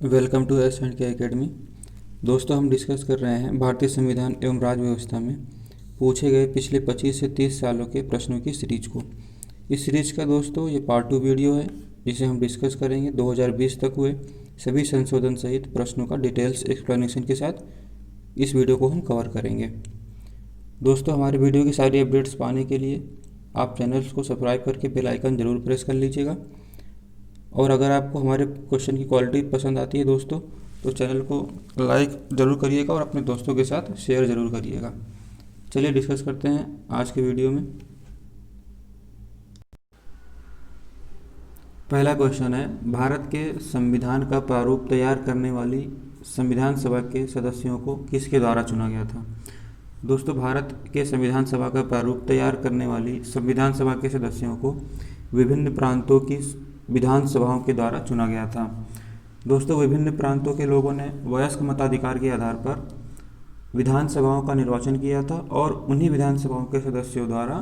Welcome to S and के academy. दोस्तों, हम डिस्कस कर रहे हैं भारतीय संविधान एवं राज्य व्यवस्था में पूछे गए पिछले 25 से 30 सालों के प्रश्नों की सीरीज को। इस सीरीज का दोस्तों ये पार्ट 2 वीडियो है, जिसे हम डिस्कस करेंगे 2020 तक हुए सभी संशोधन सहित प्रश्नों का डिटेल्स एक्सप्लेनेशन के साथ। इस वीडियो को हम कवर करेंगे। दोस्तों, हमारे वीडियो की सारी अपडेट्स पाने के लिए आप चैनल्स को सब्सक्राइब करके बेल आइकन ज़रूर प्रेस कर लीजिएगा। और अगर आपको हमारे क्वेश्चन की क्वालिटी पसंद आती है दोस्तों, तो चैनल को लाइक ज़रूर करिएगा और अपने दोस्तों के साथ शेयर ज़रूर करिएगा। चलिए डिस्कस करते हैं आज के वीडियो में। पहला क्वेश्चन है, भारत के संविधान का प्रारूप तैयार करने वाली संविधान सभा के सदस्यों को किसके द्वारा चुना गया था। दोस्तों, भारत के संविधान सभा का प्रारूप तैयार करने वाली संविधान सभा के सदस्यों को विभिन्न प्रांतों की विधानसभाओं के द्वारा चुना गया था। दोस्तों, विभिन्न प्रांतों के लोगों ने वयस्क मताधिकार के आधार पर विधानसभाओं का निर्वाचन किया था और उन्हीं विधानसभाओं के सदस्यों द्वारा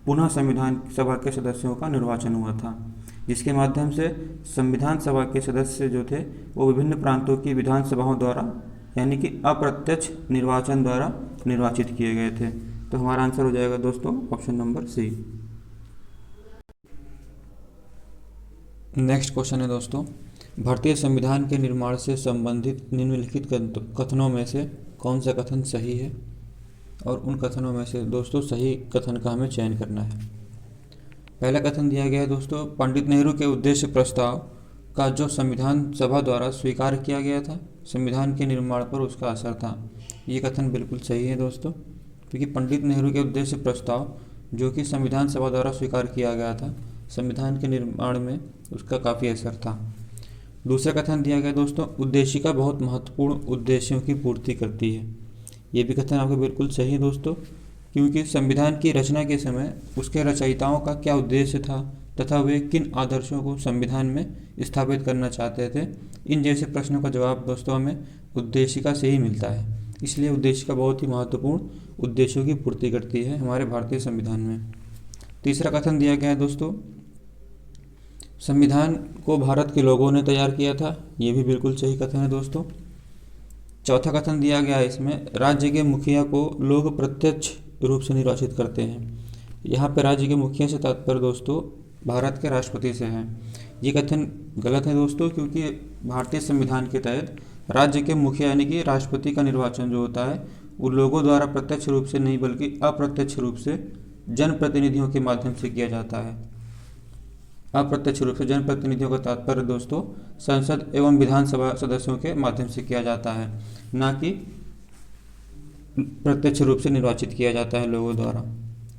पुनः संविधान सभा के सदस्यों का निर्वाचन हुआ था, जिसके माध्यम से संविधान सभा के सदस्य जो थे वो विभिन्न प्रांतों की विधानसभाओं द्वारा यानी कि अप्रत्यक्ष निर्वाचन द्वारा निर्वाचित किए गए थे। तो हमारा आंसर हो जाएगा दोस्तों option number C. Next question है दोस्तों, भारतीय संविधान के निर्माण से संबंधित निम्नलिखित कथनों में से कौन सा कथन सही है, और उन कथनों में से दोस्तों सही कथन का हमें चयन करना है। पहला कथन दिया गया है दोस्तों, पंडित नेहरू के उद्देश्य प्रस्ताव का जो संविधान सभा द्वारा स्वीकार किया गया था, संविधान के निर्माण पर उसका असर था। ये कथन बिल्कुल सही है दोस्तों, क्योंकि पंडित नेहरू के उद्देश्य प्रस्ताव जो कि संविधान सभा द्वारा स्वीकार किया गया था, संविधान के निर्माण में उसका काफ़ी असर था। दूसरा कथन दिया गया दोस्तों, उद्देशिका बहुत महत्वपूर्ण उद्देश्यों की पूर्ति करती है। ये भी कथन आपका बिल्कुल सही है दोस्तों, क्योंकि संविधान की रचना के समय उसके रचयिताओं का क्या उद्देश्य था तथा वे किन आदर्शों को संविधान में स्थापित करना चाहते थे, इन जैसे प्रश्नों का जवाब दोस्तों हमें उद्देशिका से ही मिलता है। इसलिए उद्देशिका बहुत ही महत्वपूर्ण उद्देश्यों की पूर्ति करती है हमारे भारतीय संविधान में। तीसरा कथन दिया गया है दोस्तों, संविधान को भारत के लोगों ने तैयार किया था। ये भी बिल्कुल सही कथन है दोस्तों। चौथा कथन दिया गया है इसमें, राज्य के मुखिया को लोग प्रत्यक्ष रूप से निर्वाचित करते हैं। यहाँ पे राज्य के मुखिया से तात्पर्य दोस्तों भारत के राष्ट्रपति से है। ये कथन गलत है दोस्तों, क्योंकि भारतीय संविधान के तहत राज्य के मुखिया यानी कि राष्ट्रपति का निर्वाचन जो होता है वो लोगों द्वारा प्रत्यक्ष रूप से नहीं बल्कि अप्रत्यक्ष रूप से जनप्रतिनिधियों के माध्यम से किया जाता है। अप्रत्यक्ष रूप से जनप्रतिनिधियों का तात्पर्य दोस्तों संसद एवं विधानसभा सदस्यों के माध्यम से किया जाता है, ना कि प्रत्यक्ष रूप से निर्वाचित किया जाता है लोगों द्वारा।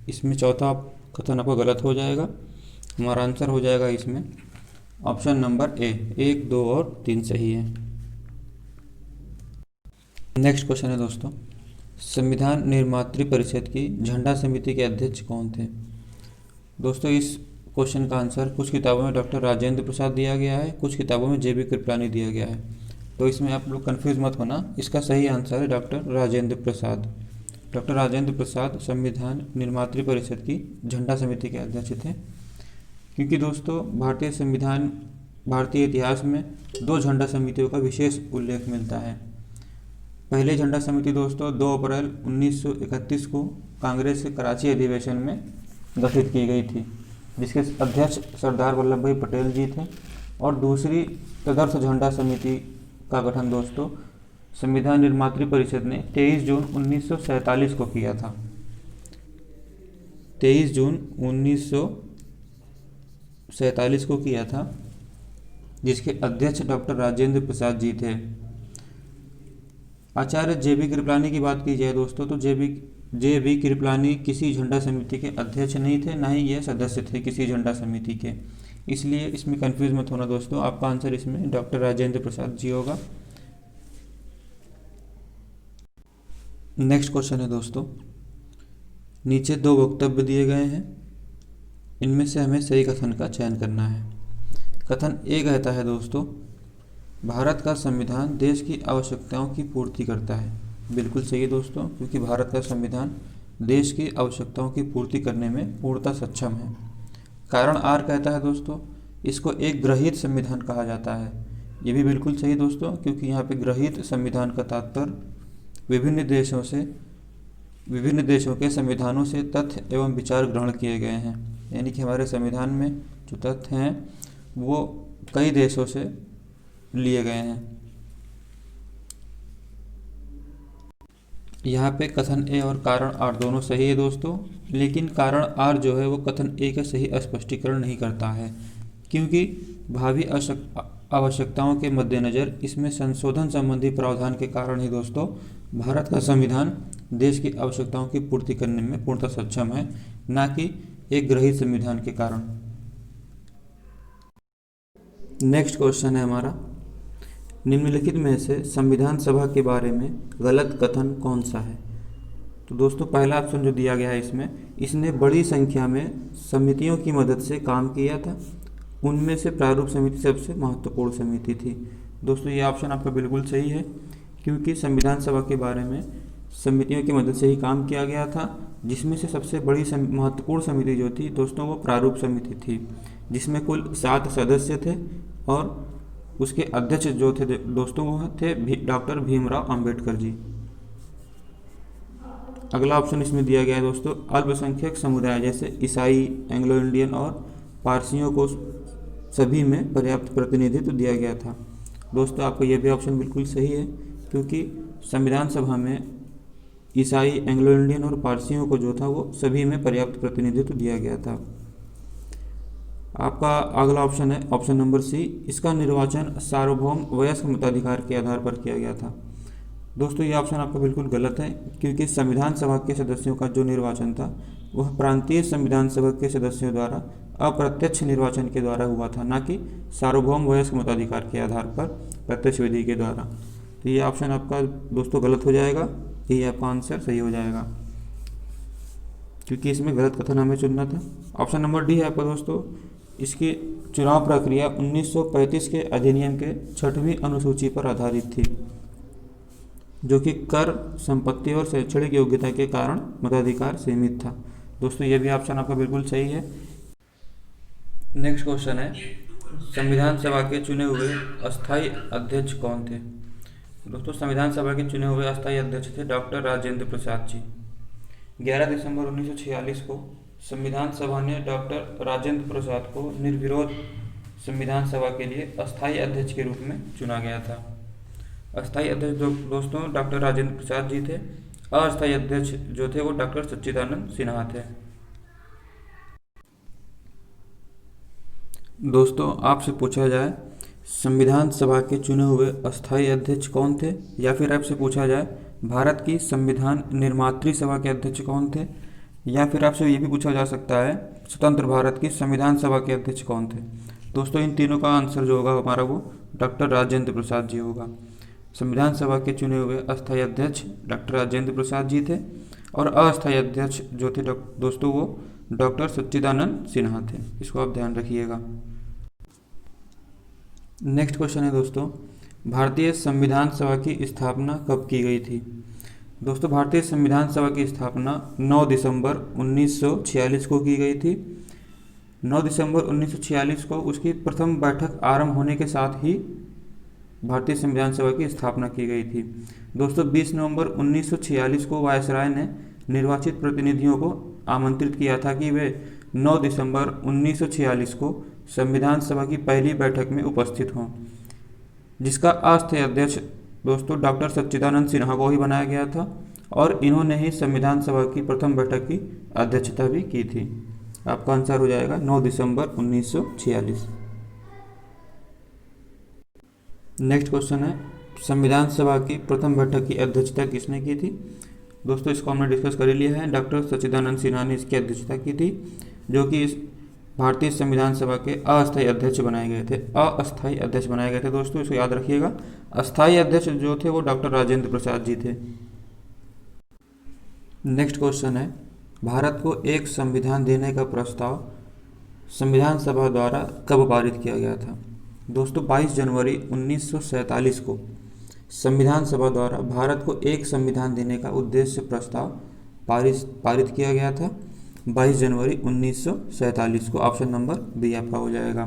इसमें चौथा कथन आपको गलत हो जाएगा। हमारा आंसर हो जाएगा इसमें ऑप्शन नंबर ए, 1, 2 और 3 सही है। नेक्स्ट क्वेश्चन है दोस्तों, संविधान निर्मात्री परिषद की झंडा समिति के अध्यक्ष कौन थे। दोस्तों, इस क्वेश्चन का आंसर कुछ किताबों में डॉक्टर राजेंद्र प्रसाद दिया गया है, कुछ किताबों में जे.बी. कृपलानी दिया गया है। तो इसमें आप लोग कंफ्यूज मत होना, इसका सही आंसर है डॉक्टर राजेंद्र प्रसाद। डॉक्टर राजेंद्र प्रसाद संविधान निर्मात्री परिषद की झंडा समिति के अध्यक्ष थे। क्योंकि दोस्तों भारतीय इतिहास में 2 झंडा समितियों का विशेष उल्लेख मिलता है। पहले झंडा समिति दोस्तों 2 अप्रैल 1931 को कांग्रेस के कराची अधिवेशन में गठित की गई थी, जिसके अध्यक्ष सरदार वल्लभ भाई पटेल जी थे। और दूसरी तदर्थ झंडा समिति का गठन दोस्तों संविधान निर्मात्री परिषद ने 23 जून 1947 को किया था। 23 जून 1947 को किया था, जिसके अध्यक्ष डॉक्टर राजेंद्र प्रसाद जी थे। आचार्य जे.बी. कृपलानी की बात की जाए दोस्तों, तो जे.बी. कृपलानी किसी झंडा समिति के अध्यक्ष नहीं थे, ना ही ये सदस्य थे किसी झंडा समिति के। इसलिए इसमें कंफ्यूज मत होना दोस्तों, आपका आंसर इसमें डॉक्टर राजेंद्र प्रसाद जी होगा। नेक्स्ट क्वेश्चन है दोस्तों, नीचे 2 वक्तव्य दिए गए हैं, इनमें से हमें सही कथन का चयन करना है। कथन ए कहता है दोस्तों, भारत का संविधान देश की आवश्यकताओं की पूर्ति करता है। बिल्कुल सही है दोस्तों, क्योंकि भारत का संविधान देश की आवश्यकताओं की पूर्ति करने में पूर्णतः सक्षम है। कारण आर कहता है दोस्तों, इसको एक ग्रहित संविधान कहा जाता है। ये भी बिल्कुल सही दोस्तों, क्योंकि यहाँ पे गृहीत संविधान का तात्पर्य विभिन्न देशों के संविधानों से तथ्य एवं विचार ग्रहण किए गए हैं। यानी कि हमारे संविधान में जो तथ्य हैं वो कई देशों से लिए गए हैं। यहाँ पे कथन ए और कारण आर दोनों सही है दोस्तों, लेकिन कारण आर जो है वो कथन ए का सही स्पष्टीकरण नहीं करता है, क्योंकि भावी आवश्यकताओं के मद्देनज़र इसमें संशोधन संबंधी प्रावधान के कारण ही दोस्तों भारत का संविधान देश की आवश्यकताओं की पूर्ति करने में पूर्णतः सक्षम है, ना कि एक गृहीत संविधान के कारण। नेक्स्ट क्वेश्चन है हमारा, निम्नलिखित में से संविधान सभा के बारे में गलत कथन कौन सा है? तो दोस्तों पहला ऑप्शन जो दिया गया है इसने बड़ी संख्या में समितियों की मदद से काम किया था, उनमें से प्रारूप समिति सबसे महत्वपूर्ण समिति थी। दोस्तों ये ऑप्शन आपका बिल्कुल सही है, क्योंकि संविधान सभा के बारे में समितियों की मदद से ही काम किया गया था, जिसमें से सबसे बड़ी महत्वपूर्ण समिति जो थी दोस्तों वो प्रारूप समिति थी, जिसमें कुल 7 सदस्य थे और उसके अध्यक्ष जो थे दोस्तों वो थे डॉक्टर भीमराव अंबेडकर जी। अगला ऑप्शन इसमें दिया गया है दोस्तों, अल्पसंख्यक समुदाय जैसे ईसाई, एंग्लो इंडियन और पारसियों को सभी में पर्याप्त प्रतिनिधित्व दिया गया था। दोस्तों आपका यह भी ऑप्शन बिल्कुल सही है, क्योंकि संविधान सभा में ईसाई, एंग्लो इंडियन और पारसियों को जो था वो सभी में पर्याप्त प्रतिनिधित्व दिया गया था। आपका अगला ऑप्शन है ऑप्शन नंबर सी, इसका निर्वाचन सार्वभौम वयस्क मताधिकार के आधार पर किया गया था। दोस्तों ये ऑप्शन आपका बिल्कुल गलत है, क्योंकि संविधान सभा के सदस्यों का जो निर्वाचन था वह प्रांतीय संविधान सभा के सदस्यों द्वारा अप्रत्यक्ष निर्वाचन के द्वारा हुआ था, ना कि सार्वभौम वयस्क मताधिकार के आधार पर प्रत्यक्ष विधि के द्वारा। तो ये ऑप्शन आपका दोस्तों गलत हो जाएगा, यही आपका आंसर सही हो जाएगा, क्योंकि इसमें गलत कथन हमें चुनना था। ऑप्शन नंबर डी है आपका दोस्तों, इसकी चुनाव प्रक्रिया 1935 के अधिनियम के 6वीं अनुसूची पर आधारित थी, जो कि कर, संपत्ति और शैक्षणिक योग्यता के कारण मताधिकार सीमित था। दोस्तों ये भी ऑप्शन आपका बिल्कुल सही है। नेक्स्ट क्वेश्चन है, संविधान सभा के चुने हुए अस्थायी अध्यक्ष कौन थे? दोस्तों संविधान सभा के चुने हुए अस्थायी अध्यक्ष थे डॉक्टर राजेंद्र प्रसाद जी। 11 दिसंबर 1946 को संविधान सभा ने डॉक्टर राजेंद्र प्रसाद को निर्विरोध संविधान सभा के लिए अस्थायी अध्यक्ष के रूप में चुना गया था। अस्थायी अध्यक्ष दोस्तों डॉक्टर राजेंद्र प्रसाद जी थे, अस्थायी अध्यक्ष जो थे वो डॉक्टर सच्चिदानंद सिन्हा थे। दोस्तों आपसे पूछा जाए संविधान सभा के चुने हुए अस्थायी अध्यक्ष कौन थे, या फिर आपसे पूछा जाए भारत की संविधान निर्मात्री सभा के अध्यक्ष कौन थे, या फिर आपसे ये भी पूछा जा सकता है स्वतंत्र भारत की संविधान सभा के अध्यक्ष कौन थे, दोस्तों इन तीनों का आंसर जो होगा हमारा वो डॉक्टर राजेंद्र प्रसाद जी होगा। संविधान सभा के चुने हुए अस्थायी अध्यक्ष डॉक्टर राजेंद्र प्रसाद जी थे, और अस्थायी अध्यक्ष जो थे दोस्तों वो डॉक्टर सच्चिदानंद सिन्हा थे। इसको आप ध्यान रखिएगा। नेक्स्ट क्वेश्चन है दोस्तों, भारतीय संविधान सभा की स्थापना कब की गई थी? दोस्तों भारतीय संविधान सभा की स्थापना 9 दिसंबर 1946 को की गई थी। 9 दिसंबर 1946 को उसकी प्रथम बैठक आरंभ होने के साथ ही भारतीय संविधान सभा की स्थापना की गई थी। दोस्तों 20 नवंबर 1946 को वायसराय ने निर्वाचित प्रतिनिधियों को आमंत्रित किया था कि वे 9 दिसंबर 1946 को संविधान सभा की पहली बैठक में उपस्थित हों, जिसका अस्थायी अध्यक्ष दोस्तों डॉक्टर सच्चिदानंद सिन्हा को ही बनाया गया था, और इन्होंने ही संविधान सभा की प्रथम बैठक की अध्यक्षता भी की थी। आपका आंसर हो जाएगा 9 दिसंबर 1946। नेक्स्ट क्वेश्चन है, संविधान सभा की प्रथम बैठक की अध्यक्षता किसने की थी? दोस्तों इसको हमने डिस्कस कर लिया है, डॉक्टर सच्चिदानंद सिन्हा ने इसकी अध्यक्षता की थी, जो कि इस भारतीय संविधान सभा के अस्थायी अध्यक्ष बनाए गए थे। अस्थायी अध्यक्ष बनाए गए थे दोस्तों, इसको याद रखिएगा। अस्थायी अध्यक्ष जो थे वो डॉक्टर राजेंद्र प्रसाद जी थे। नेक्स्ट क्वेश्चन है, भारत को एक संविधान देने का प्रस्ताव संविधान सभा द्वारा कब पारित किया गया था? दोस्तों 22 जनवरी 1947 को संविधान सभा द्वारा भारत को एक संविधान देने का उद्देश्य प्रस्ताव पारित किया गया था 22 जनवरी 1947 को। ऑप्शन नंबर बी आपका हो जाएगा।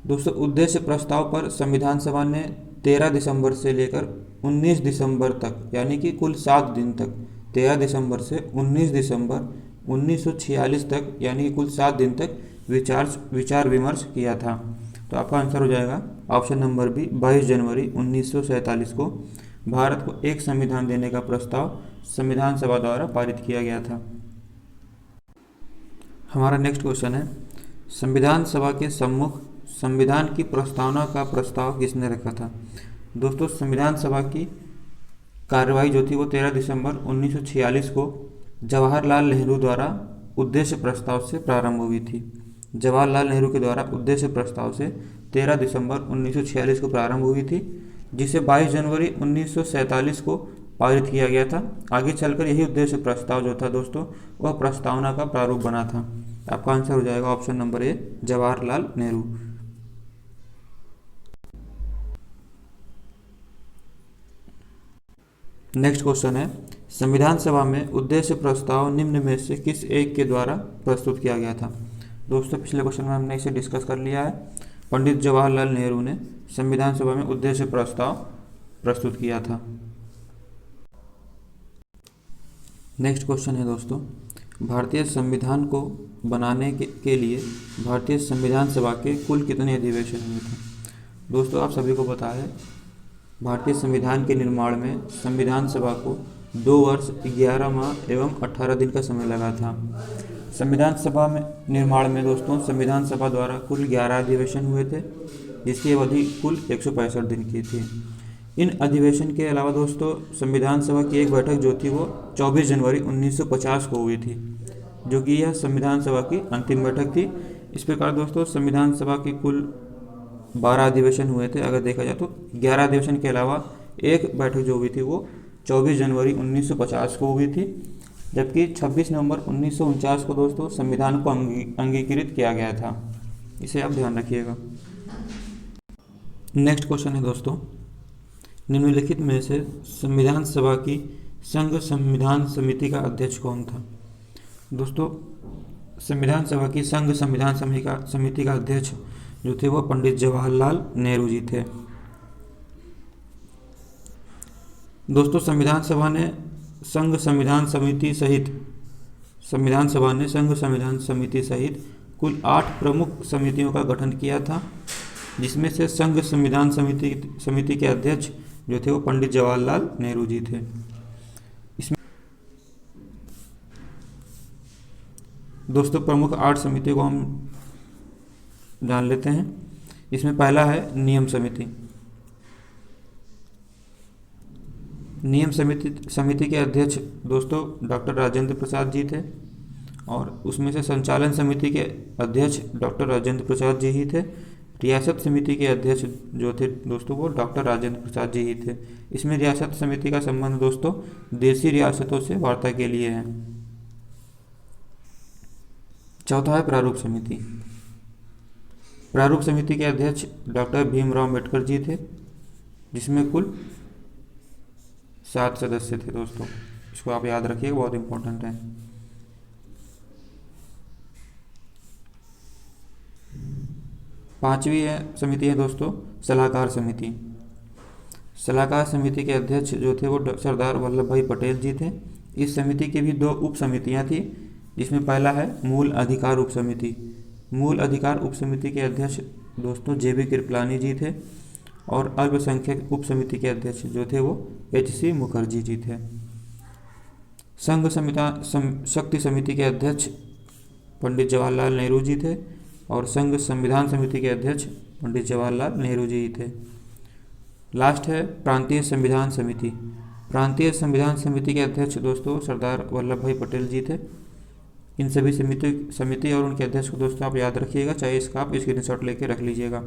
दोस्तों उद्देश्य प्रस्ताव पर संविधान सभा ने 13 दिसंबर से लेकर 19 दिसंबर तक, यानी कि कुल 7 दिन तक, 13 दिसंबर से 19 दिसंबर 1946 तक, यानी कि कुल 7 दिन तक विचार विमर्श किया था। तो आपका आंसर हो जाएगा ऑप्शन नंबर बी, 22 जनवरी 1947 को भारत को एक संविधान देने का प्रस्ताव संविधान सभा द्वारा पारित किया गया था। हमारा नेक्स्ट क्वेश्चन है, संविधान सभा के सम्मुख संविधान की प्रस्तावना का प्रस्ताव किसने रखा था? दोस्तों संविधान सभा की कार्यवाही जो थी वो 13 दिसंबर 1946 को जवाहरलाल नेहरू द्वारा उद्देश्य प्रस्ताव से प्रारंभ हुई थी। जवाहरलाल नेहरू के द्वारा उद्देश्य प्रस्ताव से 13 दिसंबर 1946 को प्रारंभ हुई थी, जिसे 22 जनवरी 1947 को पारित किया गया था। आगे चलकर यही उद्देश्य प्रस्ताव जो था दोस्तों वह प्रस्तावना का प्रारूप बना था। आपका आंसर हो जाएगा option number A, Jawaharlal Nehru. Next question है, संविधान सभा में उद्देश्य प्रस्ताव निम्न में से किस एक के द्वारा प्रस्तुत किया गया था? दोस्तों पिछले क्वेश्चन में हमने इसे डिस्कस कर लिया है। पंडित जवाहरलाल नेहरू ने संविधान सभा में उद्देश्य प्रस्ताव प्रस्तुत किया था। नेक्स्ट क्वेश्चन है दोस्तों, भारतीय संविधान को बनाने के लिए भारतीय संविधान सभा के कुल कितने अधिवेशन हुए थे? दोस्तों आप सभी को पता है भारतीय संविधान के निर्माण में संविधान सभा को 2 वर्ष 11 माह एवं 18 दिन का समय लगा था। संविधान सभा में निर्माण में दोस्तों संविधान सभा द्वारा कुल 11 अधिवेशन हुए थे, जिसकी अवधि कुल 165 दिन की थी। इन अधिवेशन के अलावा दोस्तों संविधान सभा की एक बैठक जो थी वो 24 जनवरी 1950 को हुई थी, जो कि यह संविधान सभा की अंतिम बैठक थी। इस प्रकार दोस्तों संविधान सभा की कुल 12 अधिवेशन हुए थे। अगर देखा जाए तो 11 अधिवेशन के अलावा एक बैठक जो हुई थी वो 24 जनवरी 1950 को हुई थी, जबकि 26 नवंबर 1949 को दोस्तों संविधान को अंगीकृत किया गया था। इसे आप ध्यान रखिएगा। नेक्स्ट क्वेश्चन है दोस्तों, निम्नलिखित में से संविधान सभा की संघ संविधान समिति का अध्यक्ष कौन था? दोस्तों संविधान सभा की संघ संविधान समिति का अध्यक्ष जो थे वो पंडित जवाहरलाल नेहरू जी थे। दोस्तों संविधान सभा ने संघ संविधान समिति सहित कुल 8 प्रमुख समितियों का गठन किया था, जिसमें से संघ संविधान समिति के अध्यक्ष जो थे वो पंडित जवाहरलाल नेहरू जी थे। इसमें दोस्तों प्रमुख 8 समितियों को हम जान लेते हैं। इसमें पहला है नियम समिति। नियम समिति के अध्यक्ष दोस्तों डॉक्टर राजेंद्र प्रसाद जी थे, और उसमें से संचालन समिति के अध्यक्ष डॉक्टर राजेंद्र प्रसाद जी ही थे। रियासत समिति के अध्यक्ष जो थे दोस्तों वो डॉक्टर राजेंद्र प्रसाद जी ही थे। इसमें रियासत समिति का संबंध दोस्तों देशी रियासतों से वार्ता के लिए है। चौथा है प्रारूप समिति। प्रारूप समिति के अध्यक्ष डॉक्टर भीमराव अम्बेडकर जी थे, जिसमें कुल 7 सदस्य थे दोस्तों। इसको आप याद रखिएगा, बहुत इंपॉर्टेंट है। पांचवी समिति है दोस्तों सलाहकार समिति। सलाहकार समिति के अध्यक्ष जो थे वो सरदार वल्लभ भाई पटेल जी थे। इस समिति की भी 2 उप समितियाँ थी, जिसमें पहला है मूल अधिकार उप समिति। मूल अधिकार उप समिति के अध्यक्ष दोस्तों JB कृपलानी जी थे, और अल्पसंख्यक उप समिति के अध्यक्ष जो थे वो HC मुखर्जी जी थे। संघ शक्ति समिति के अध्यक्ष पंडित जवाहरलाल नेहरू जी थे, और संघ संविधान समिति के अध्यक्ष पंडित जवाहरलाल नेहरू जी थे। लास्ट है प्रांतीय संविधान समिति। प्रांतीय संविधान समिति के अध्यक्ष दोस्तों सरदार वल्लभ भाई पटेल जी थे। इन सभी समिति और उनके अध्यक्ष को दोस्तों आप याद रखिएगा, चाहे इसका आप स्क्रीनशॉट लेके रख लीजिएगा।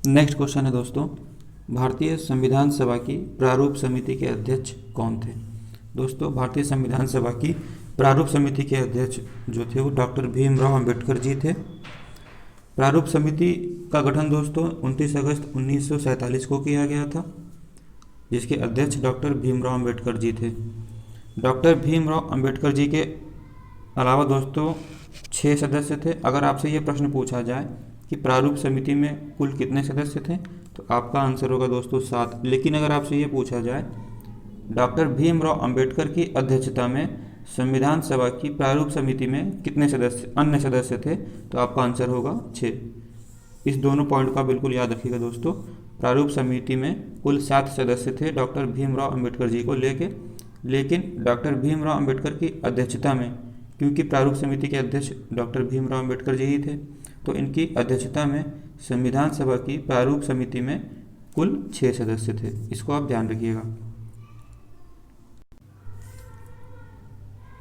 नेक्स्ट क्वेश्चन है दोस्तों, भारतीय संविधान सभा की प्रारूप समिति के अध्यक्ष कौन थे? दोस्तों भारतीय संविधान सभा की प्रारूप समिति के अध्यक्ष जो थे वो डॉक्टर भीमराव अम्बेडकर जी थे। प्रारूप समिति का गठन दोस्तों 29 अगस्त 1947 को किया गया था, जिसके अध्यक्ष डॉक्टर भीमराव अम्बेडकर जी थे। डॉक्टर भीमराव अंबेडकर जी के अलावा दोस्तों 6 सदस्य थे। अगर आपसे ये प्रश्न पूछा जाए कि प्रारूप समिति में कुल कितने सदस्य थे, तो आपका आंसर होगा दोस्तों 7। लेकिन अगर आपसे ये पूछा जाए डॉक्टर भीमराव अंबेडकर की अध्यक्षता में संविधान सभा की प्रारूप समिति में कितने अन्य सदस्य थे, तो आपका आंसर होगा 6। इस दोनों पॉइंट का बिल्कुल याद रखिएगा दोस्तों। प्रारूप समिति में कुल 7 सदस्य थे डॉक्टर भीमराव अंबेडकर जी को लेके, लेकिन डॉक्टर भीमराव अंबेडकर की अध्यक्षता में, क्योंकि प्रारूप समिति के अध्यक्ष डॉक्टर भीमराव अंबेडकर जी ही थे, तो इनकी अध्यक्षता में संविधान सभा की प्रारूप समिति में कुल 6 सदस्य थे। इसको आप ध्यान रखिएगा।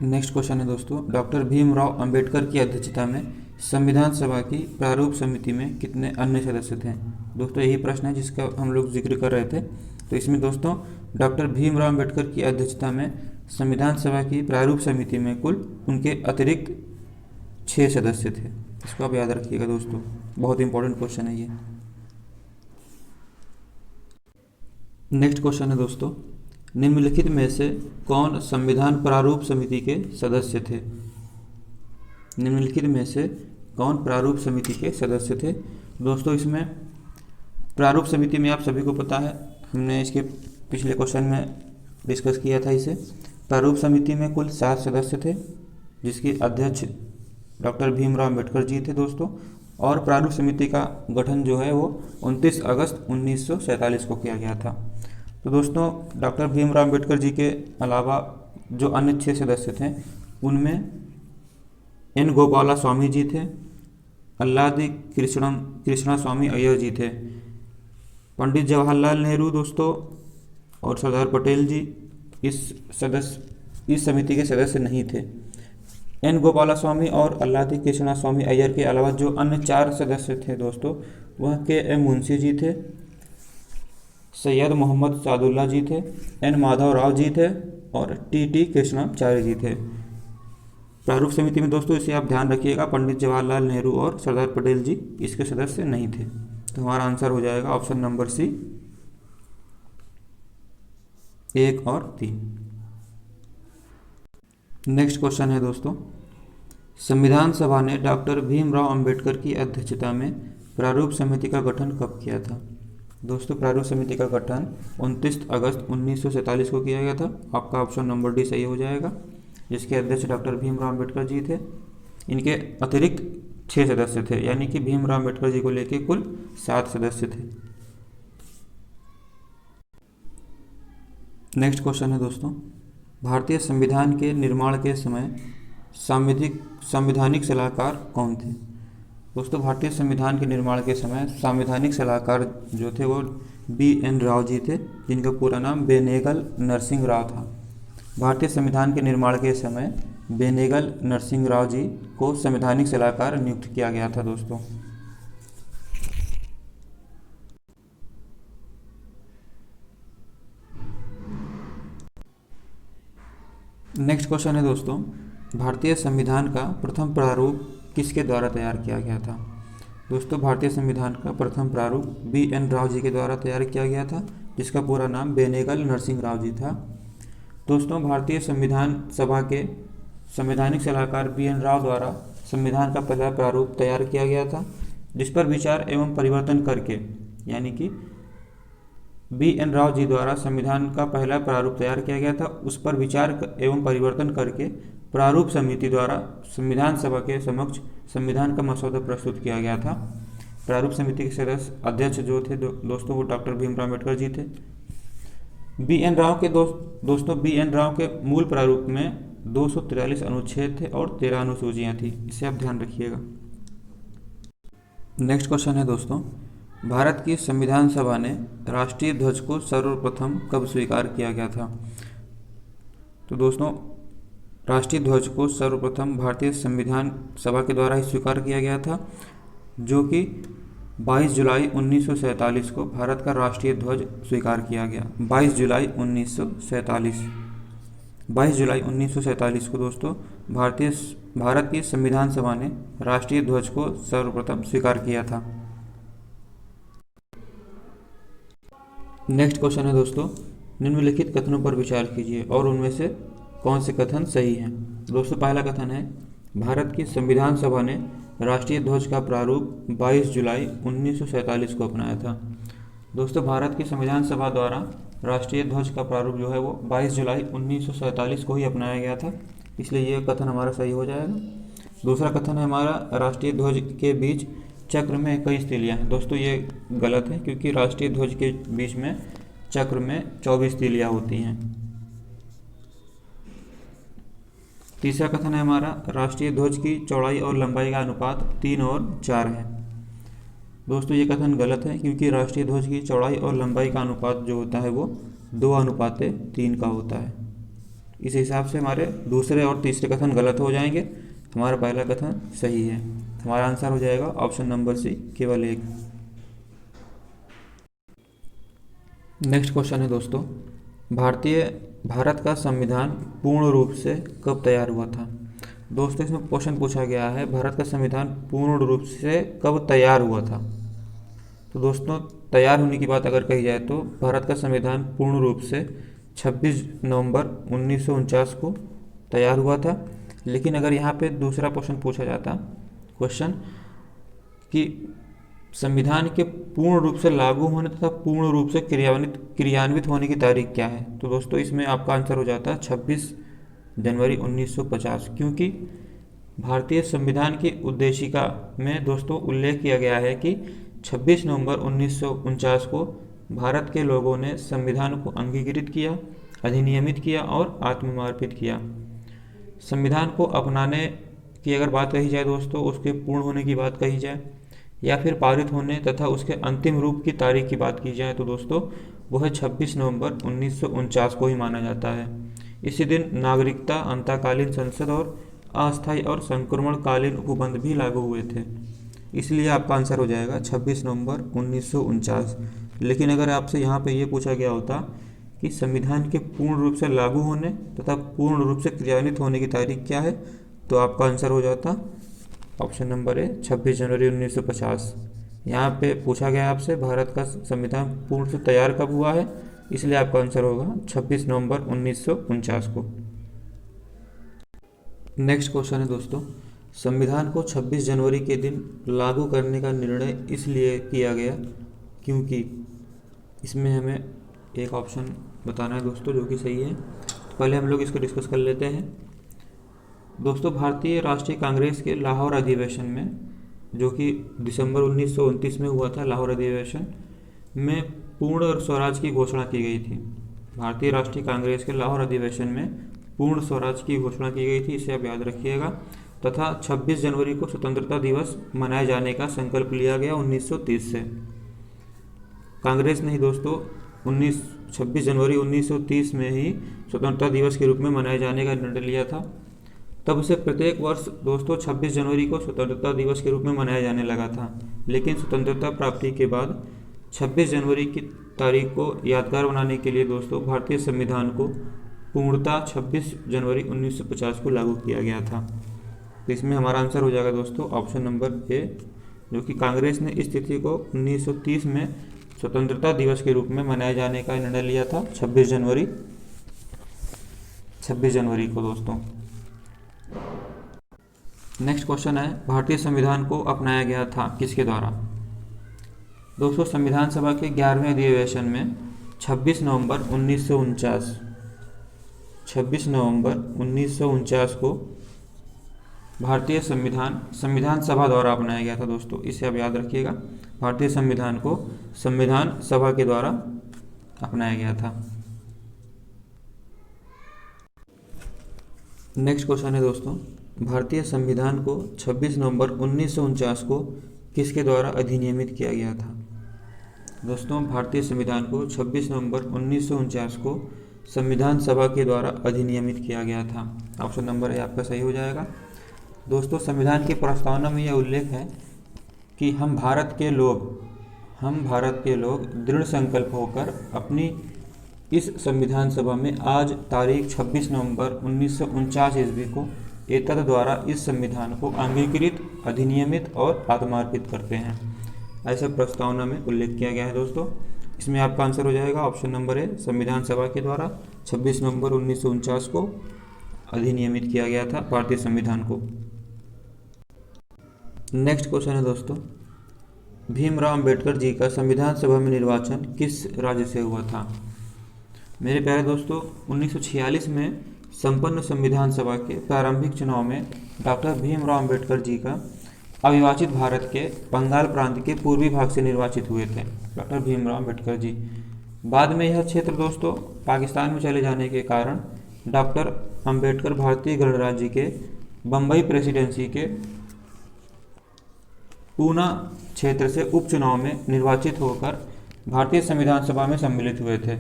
नेक्स्ट क्वेश्चन है दोस्तों, डॉक्टर भीमराव अंबेडकर की अध्यक्षता में संविधान सभा की प्रारूप समिति में कितने अन्य सदस्य थे। दोस्तों यही प्रश्न है जिसका हम लोग जिक्र कर रहे थे। तो इसमें दोस्तों डॉक्टर भीमराव अंबेडकर की अध्यक्षता में संविधान सभा की प्रारूप समिति में कुल उनके अतिरिक्त 6 सदस्य थे। इसको आप याद रखिएगा दोस्तों, बहुत इंपॉर्टेंट क्वेश्चन है ये। नेक्स्ट क्वेश्चन है दोस्तों, निम्नलिखित में से कौन संविधान प्रारूप समिति के सदस्य थे। निम्नलिखित में से कौन प्रारूप समिति के सदस्य थे। दोस्तों इसमें प्रारूप समिति में आप सभी को पता है, हमने इसके पिछले क्वेश्चन में डिस्कस किया था इसे। प्रारूप समिति में कुल 7 सदस्य थे जिसके अध्यक्ष डॉक्टर भीमराव अंबेडकर जी थे दोस्तों। और प्रारूप समिति का गठन जो है वो 29 अगस्त 1947 को किया गया था। तो दोस्तों डॉक्टर भीमराव अंबेडकर जी के अलावा जो अन्य 6 सदस्य थे उनमें एन गोपाला स्वामी जी थे, अल्लादी कृष्णा स्वामी अय्यर जी थे, पंडित जवाहरलाल नेहरू दोस्तों और सरदार पटेल जी इस समिति के सदस्य नहीं थे। एन गोपाला स्वामी और अल्लादी कृष्णा स्वामी अय्यर के अलावा जो अन्य 4 सदस्य थे दोस्तों वह के एम मुंशी जी थे, सैयद मोहम्मद सादुल्ला जी थे, एन माधव राव जी थे और टी कृष्णाचार्य जी थे। प्रारूप समिति में दोस्तों इसे आप ध्यान रखिएगा, पंडित जवाहरलाल नेहरू और सरदार पटेल जी इसके सदस्य नहीं थे। तो हमारा आंसर हो जाएगा ऑप्शन नंबर सी, 1 और 3। नेक्स्ट क्वेश्चन है दोस्तों, संविधान सभा ने डॉक्टर भीमराव अंबेडकर की अध्यक्षता में प्रारूप समिति का गठन कब किया था। दोस्तों प्रारूप समिति का गठन 29 अगस्त 1947 को किया गया था। आपका ऑप्शन नंबर डी सही हो जाएगा, जिसके अध्यक्ष डॉक्टर भीमराव अंबेडकर जी थे। इनके अतिरिक्त 6 सदस्य थे, यानी कि भीमराव अंबेडकर जी को लेकर कुल 7 सदस्य थे। नेक्स्ट क्वेश्चन है दोस्तों, भारतीय संविधान के निर्माण के समय संवैधानिक सलाहकार कौन थे। दोस्तों भारतीय संविधान के निर्माण के समय संवैधानिक सलाहकार जो थे वो BN राव जी थे, जिनका पूरा नाम बेनेगल नरसिंह राव था। भारतीय संविधान के निर्माण के समय बेनेगल नरसिंह राव जी को संवैधानिक सलाहकार नियुक्त किया गया था दोस्तों। नेक्स्ट क्वेश्चन है दोस्तों, भारतीय संविधान का प्रथम प्रारूप किसके द्वारा तैयार किया गया था। दोस्तों भारतीय संविधान का प्रथम प्रारूप BN राव जी के द्वारा तैयार किया गया था, जिसका पूरा नाम बेनेगल नरसिंह राव जी था। दोस्तों भारतीय संविधान सभा के संवैधानिक सलाहकार BN राव द्वारा संविधान का पहला प्रारूप तैयार किया गया था, जिस पर विचार एवं परिवर्तन करके, यानी कि BN राव जी द्वारा संविधान का पहला प्रारूप तैयार किया गया था, उस पर विचार एवं परिवर्तन करके प्रारूप समिति द्वारा संविधान सभा के समक्ष संविधान का मसौदा प्रस्तुत किया गया था। प्रारूप समिति के सदस्य अध्यक्ष जो थे दोस्तों वो डॉक्टर भीमराव अंबेडकर जी थे। BN राव के दोस्तों BN राव के मूल प्रारूप में 243 अनुच्छेद थे और 13 अनुसूचियाँ थी। इसे आप ध्यान रखिएगा। नेक्स्ट क्वेश्चन है दोस्तों, भारत की संविधान सभा ने राष्ट्रीय ध्वज को सर्वप्रथम कब स्वीकार किया गया था। तो दोस्तों राष्ट्रीय ध्वज को सर्वप्रथम भारतीय संविधान सभा के द्वारा ही स्वीकार किया गया था, जो कि 22 जुलाई 1947 को भारत का राष्ट्रीय ध्वज स्वीकार किया गया। 22 जुलाई 1947 को दोस्तों भारत की संविधान सभा ने राष्ट्रीय ध्वज को सर्वप्रथम स्वीकार किया था। नेक्स्ट क्वेश्चन है दोस्तों, निम्नलिखित कथनों पर विचार कीजिए और उनमें से कौन से कथन सही हैं? दोस्तों पहला कथन है, भारत की संविधान सभा ने राष्ट्रीय ध्वज का प्रारूप 22 जुलाई 1947 को अपनाया था। दोस्तों भारत की संविधान सभा द्वारा राष्ट्रीय ध्वज का प्रारूप जो है वो 22 जुलाई 1947 को ही अपनाया गया था, इसलिए यह कथन हमारा सही हो जाएगा। दूसरा कथन है हमारा, राष्ट्रीय ध्वज के बीच चक्र में 21 तीलियां हैं। दोस्तों ये गलत है, क्योंकि राष्ट्रीय ध्वज के बीच में चक्र में 24 तीलियां होती हैं। तीसरा कथन है हमारा, राष्ट्रीय ध्वज की चौड़ाई और लंबाई का अनुपात 3 और 4 है। दोस्तों ये कथन गलत है, क्योंकि राष्ट्रीय ध्वज की चौड़ाई और लंबाई का अनुपात जो होता है वो 2:3 का होता है। इस हिसाब से हमारे दूसरे और तीसरे कथन गलत हो जाएंगे, हमारा पहला कथन सही है। हमारा आंसर हो जाएगा ऑप्शन नंबर सी, केवल 1। नेक्स्ट क्वेश्चन है दोस्तों, भारत का संविधान पूर्ण रूप से कब तैयार हुआ था? दोस्तों इसमें क्वेश्चन पूछा गया है, भारत का संविधान पूर्ण रूप से कब तैयार हुआ था? तो दोस्तों तैयार होने की बात अगर कही जाए तो भारत का संविधान पूर्ण रूप से 26 नवंबर 1949 को तैयार हुआ था। लेकिन अगर यहाँ पे दूसरा क्वेश्चन पूछा जाता, क्वेश्चन कि संविधान के पूर्ण रूप से लागू होने तथा पूर्ण रूप से क्रियान्वित होने की तारीख क्या है? तो दोस्तों इसमें आपका आंसर हो जाता है 26 जनवरी 1950, क्योंकि भारतीय संविधान की उद्देशिका में दोस्तों उल्लेख किया गया है कि 26 नवंबर 1949 को भारत के लोगों ने संविधान को अंगीकृत किया, अधिनियमित किया और आत्मसमर्पित किया। संविधान को अपनाने की अगर बात कही जाए दोस्तों, उसके पूर्ण होने की बात कही जाए या फिर पारित होने तथा उसके अंतिम रूप की तारीख की बात की जाए तो दोस्तों वह 26 नवंबर 1949 को ही माना जाता है। इसी दिन नागरिकता, अंतःकालीन संसद और अस्थायी और संक्रमणकालीन उपबंध भी लागू हुए थे, इसलिए आपका आंसर हो जाएगा 26 नवंबर 1949। लेकिन अगर आपसे यहाँ पे ये पूछा गया होता कि संविधान के पूर्ण रूप से लागू होने तथा पूर्ण रूप से क्रियान्वित होने की तारीख क्या है, तो आपका आंसर हो जाता ऑप्शन नंबर ए 26 जनवरी 1950। यहाँ पे पूछा गया आपसे भारत का संविधान पूर्ण से तैयार कब हुआ है, इसलिए आपका आंसर होगा 26 नवंबर 1949 को। नेक्स्ट क्वेश्चन है दोस्तों, संविधान को 26 जनवरी के दिन लागू करने का निर्णय इसलिए किया गया क्योंकि, इसमें हमें एक ऑप्शन बताना है दोस्तों जो कि सही है। तो पहले हम लोग इसको डिस्कस कर लेते हैं। दोस्तों भारतीय राष्ट्रीय कांग्रेस के लाहौर अधिवेशन में, जो कि दिसंबर 1929 में हुआ था, लाहौर अधिवेशन में पूर्ण स्वराज की घोषणा की गई थी। भारतीय राष्ट्रीय कांग्रेस के लाहौर अधिवेशन में पूर्ण स्वराज की घोषणा की गई थी, इसे आप याद रखिएगा। तथा 26 जनवरी को स्वतंत्रता दिवस मनाए जाने का संकल्प लिया गया 1930 से। कांग्रेस ने ही दोस्तों 26 जनवरी 1930 में ही स्वतंत्रता दिवस के रूप में मनाए जाने का निर्णय लिया था। तब से प्रत्येक वर्ष दोस्तों 26 जनवरी को स्वतंत्रता दिवस के रूप में मनाया जाने लगा था। लेकिन स्वतंत्रता प्राप्ति के बाद 26 जनवरी की तारीख को यादगार बनाने के लिए दोस्तों भारतीय संविधान को पूर्णतः 26 जनवरी 1950 को लागू किया गया था। तो इसमें हमारा आंसर हो जाएगा दोस्तों ऑप्शन नंबर ए, जो कि कांग्रेस ने इस तिथि को 1930 में स्वतंत्रता दिवस के रूप में मनाए जाने का निर्णय लिया था 26 जनवरी को दोस्तों। नेक्स्ट क्वेश्चन है, भारतीय संविधान को अपनाया गया था किसके द्वारा? दोस्तों संविधान सभा के 11वें अधिवेशन में 26 नवंबर 1949 को भारतीय संविधान सभा द्वारा अपनाया गया था दोस्तों, इसे आप याद रखिएगा। भारतीय संविधान को संविधान सभा के द्वारा अपनाया गया था। नेक्स्ट क्वेश्चन है दोस्तों, भारतीय संविधान को 26 नवंबर 1949 को किसके द्वारा अधिनियमित किया गया था? दोस्तों भारतीय संविधान को 26 नवंबर 1949 को संविधान सभा के द्वारा अधिनियमित किया गया था। ऑप्शन नंबर ए आपका सही हो जाएगा। दोस्तों संविधान की प्रस्तावना में यह उल्लेख है कि हम भारत के लोग दृढ़ संकल्प होकर अपनी इस संविधान सभा में आज तारीख 26 नवंबर 1949 ईस्वी को एतद द्वारा इस संविधान को अंगीकृत, अधिनियमित और आत्मार्पित करते हैं, ऐसा प्रस्तावना में उल्लेख किया गया है दोस्तों। इसमें आपका आंसर हो जाएगा ऑप्शन नंबर ए, संविधान सभा के द्वारा 26 नवंबर 1949 को अधिनियमित किया गया था भारतीय संविधान को। नेक्स्ट क्वेश्चन है दोस्तों, भीमराव अंबेडकर जी का संविधान सभा में निर्वाचन किस राज्य से हुआ था? मेरे प्यारे दोस्तों, 1946 में संपन्न संविधान सभा के प्रारंभिक चुनाव में डॉक्टर भीमराव अंबेडकर जी का अविभाजित भारत के बंगाल प्रांत के पूर्वी भाग से निर्वाचित हुए थे डॉक्टर भीमराव अंबेडकर जी। बाद में यह क्षेत्र दोस्तों पाकिस्तान में चले जाने के कारण डॉक्टर अंबेडकर भारतीय गणराज्य के बम्बई प्रेसिडेंसी के पूना क्षेत्र से उपचुनाव में निर्वाचित होकर भारतीय संविधान सभा में सम्मिलित हुए थे।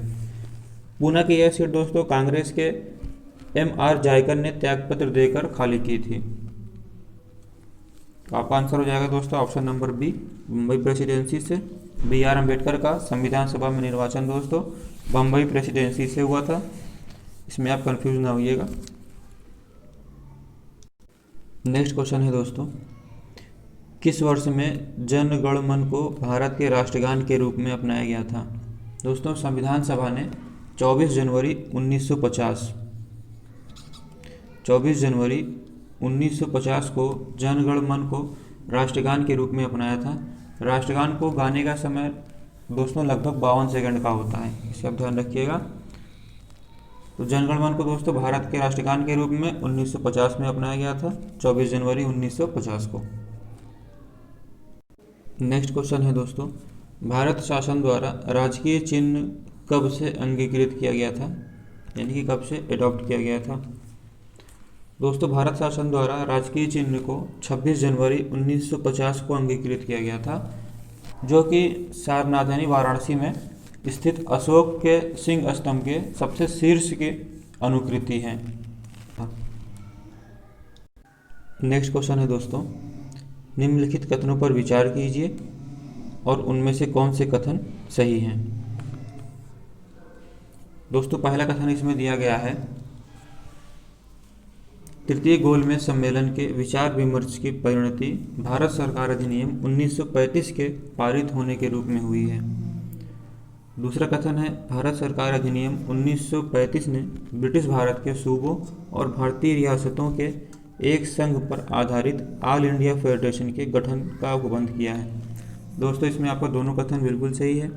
पूना की यह सीट दोस्तों कांग्रेस के M.R. जायकर ने त्यागपत्र देकर खाली की थी। तो आपका आंसर हो जाएगा दोस्तों option number B, Bombay presidency से। B.R. अम्बेडकर का संविधान सभा में निर्वाचन दोस्तों बम्बई प्रेसिडेंसी से हुआ था, इसमें आप कंफ्यूज ना होइएगा। नेक्स्ट क्वेश्चन है दोस्तों, किस वर्ष में जन गण मन को भारत के राष्ट्रगान के रूप में अपनाया गया था? दोस्तों संविधान सभा ने 24 जनवरी 1950 को जन गण मन को राष्ट्रगान के रूप में अपनाया था। राष्ट्रगान को गाने का समय दोस्तों लगभग 52 सेकंड का होता है, इसे आप ध्यान रखिएगा। तो जन गण मन को दोस्तों भारत के राष्ट्रगान के रूप में 1950 में अपनाया गया था, 24 जनवरी 1950 को। नेक्स्ट क्वेश्चन है दोस्तों, भारत शासन द्वारा राजकीय चिन्ह कब से अंगीकृत किया गया था, यानी कि कब से एडॉप्ट किया गया था? दोस्तों भारत शासन द्वारा राजकीय चिन्ह को 26 जनवरी 1950 को अंगीकृत किया गया था, जो कि सारनाथ यानी वाराणसी में स्थित अशोक के सिंह स्तंभ के सबसे शीर्ष की अनुकृति है। नेक्स्ट क्वेश्चन है दोस्तों, निम्नलिखित कथनों पर विचार कीजिए और उनमें से कौन से कथन सही हैं। दोस्तों पहला कथन इसमें दिया गया है, तृतीय गोलमेज सम्मेलन के विचार विमर्श की परिणति भारत सरकार अधिनियम 1935 के पारित होने के रूप में हुई है। दूसरा कथन है, भारत सरकार अधिनियम 1935 ने ब्रिटिश भारत के सूबों और भारतीय रियासतों के एक संघ पर आधारित ऑल इंडिया फेडरेशन के गठन का उपबंध किया है। दोस्तों इसमें आपका दोनों कथन बिल्कुल सही है,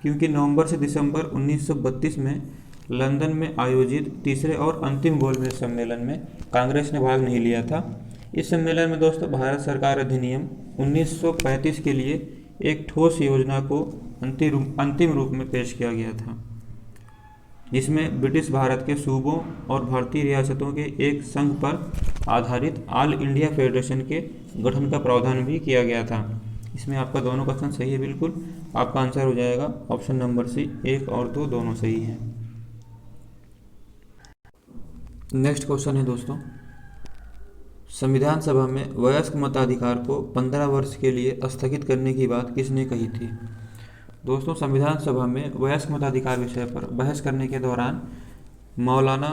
क्योंकि नवंबर से दिसंबर 1932 में लंदन में आयोजित तीसरे और अंतिम गोलमेज सम्मेलन में कांग्रेस ने भाग नहीं लिया था। इस सम्मेलन में दोस्तों भारत सरकार अधिनियम 1935 के लिए एक ठोस योजना को अंतिम रूप में पेश किया गया था, जिसमें ब्रिटिश भारत के सूबों और भारतीय रियासतों के एक संघ पर आधारित ऑल इंडिया फेडरेशन के गठन का प्रावधान भी किया गया था। इसमें आपका दोनों कथन सही है बिल्कुल, आपका आंसर हो जाएगा ऑप्शन नंबर सी, 1 और 2 दोनों सही हैं। नेक्स्ट क्वेश्चन है दोस्तों, संविधान सभा में वयस्क मताधिकार को 15 वर्ष के लिए स्थगित करने की बात किसने कही थी? दोस्तों संविधान सभा में वयस्क मताधिकार विषय पर बहस करने के दौरान मौलाना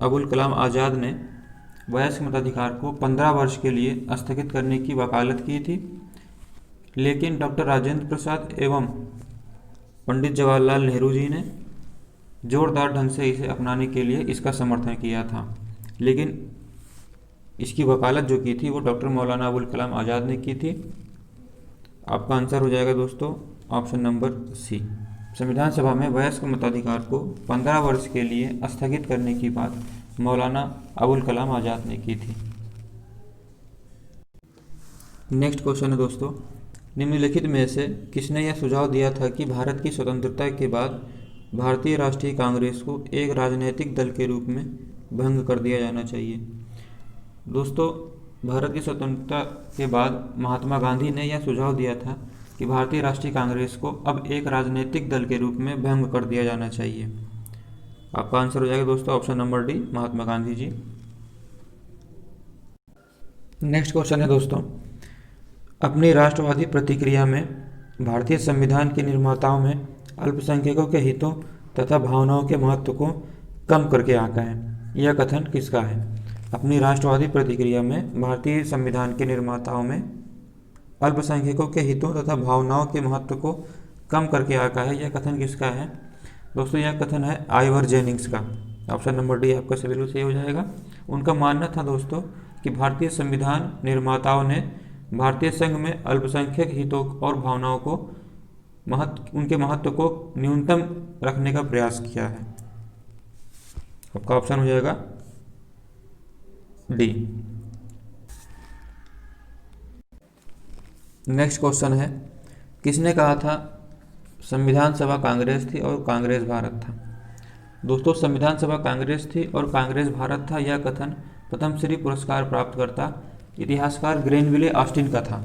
अबुल कलाम आज़ाद ने वयस्क मताधिकार को 15 वर्ष के लिए स्थगित करने की वकालत की थी, लेकिन डॉक्टर राजेंद्र प्रसाद एवं पंडित जवाहरलाल नेहरू जी ने जोरदार ढंग से इसे अपनाने के लिए इसका समर्थन किया था, लेकिन इसकी वकालत जो की थी वो डॉक्टर मौलाना अबुल कलाम आज़ाद ने की थी। आपका आंसर हो जाएगा दोस्तों ऑप्शन नंबर सी, संविधान सभा में वयस्क मताधिकार को 15 वर्ष के लिए स्थगित करने की बात मौलाना अबुल कलाम आज़ाद ने की थी। नेक्स्ट क्वेश्चन है दोस्तों, निम्नलिखित में से किसने यह सुझाव दिया था कि भारत की स्वतंत्रता के बाद भारतीय राष्ट्रीय कांग्रेस को एक राजनीतिक दल के रूप में भंग कर दिया जाना चाहिए? दोस्तों भारत की स्वतंत्रता के बाद महात्मा गांधी ने यह सुझाव दिया था कि भारतीय राष्ट्रीय कांग्रेस को अब एक राजनीतिक दल के रूप में भंग कर दिया जाना चाहिए। आपका आंसर हो जाएगा दोस्तों option number D, Mahatma Gandhi ji. Next question है दोस्तों, अपनी राष्ट्रवादी प्रतिक्रिया में भारतीय संविधान के निर्माताओं में अल्पसंख्यकों के हितों तथा भावनाओं के महत्व को कम करके आंका है। यह कथन किसका है? अपनी राष्ट्रवादी प्रतिक्रिया में भारतीय संविधान के निर्माताओं में अल्पसंख्यकों के हितों तथा भावनाओं के महत्व को कम करके आंका है, यह कथन किसका है? दोस्तों यह कथन है आइवर जेनिंग्स का। ऑप्शन नंबर डी आपका बिल्कुल सही हो जाएगा। उनका मानना था दोस्तों कि भारतीय संविधान निर्माताओं ने भारतीय संघ में अल्पसंख्यक हितों और भावनाओं को उनके महत्व को न्यूनतम रखने का प्रयास किया है। आपका ऑप्शन हो जाएगा डी। नेक्स्ट क्वेश्चन है, किसने कहा था संविधान सभा कांग्रेस थी और कांग्रेस भारत था? दोस्तों, संविधान सभा कांग्रेस थी और कांग्रेस भारत था, यह कथन पद्मश्री पुरस्कार प्राप्तकर्ता इतिहासकार ग्रेनविले ऑस्टिन का था।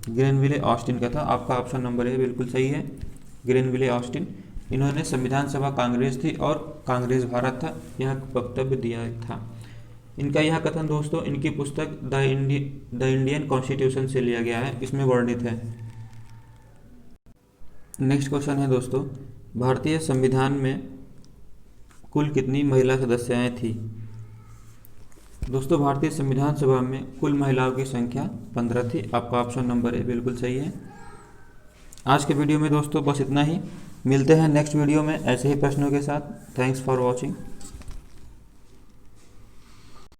ग्रेनविले ऑस्टिन का था। आपका ऑप्शन नंबर ए बिल्कुल सही है, ग्रेनविले ऑस्टिन। इन्होंने संविधान सभा कांग्रेस थी और कांग्रेस भारत था यह वक्तव्य दिया था। इनका यह कथन दोस्तों इनकी पुस्तक द इंडियन कॉन्स्टिट्यूशन से लिया गया है, इसमें वर्णित है। नेक्स्ट क्वेश्चन है दोस्तों, भारतीय संविधान में कुल कितनी महिला सदस्याएं थी? दोस्तों, भारतीय संविधान सभा में कुल महिलाओं की संख्या 15 थी। आपका ऑप्शन नंबर ए बिल्कुल सही है। आज के वीडियो में दोस्तों बस इतना ही। मिलते हैं नेक्स्ट वीडियो में ऐसे ही प्रश्नों के साथ। Thanks for watching.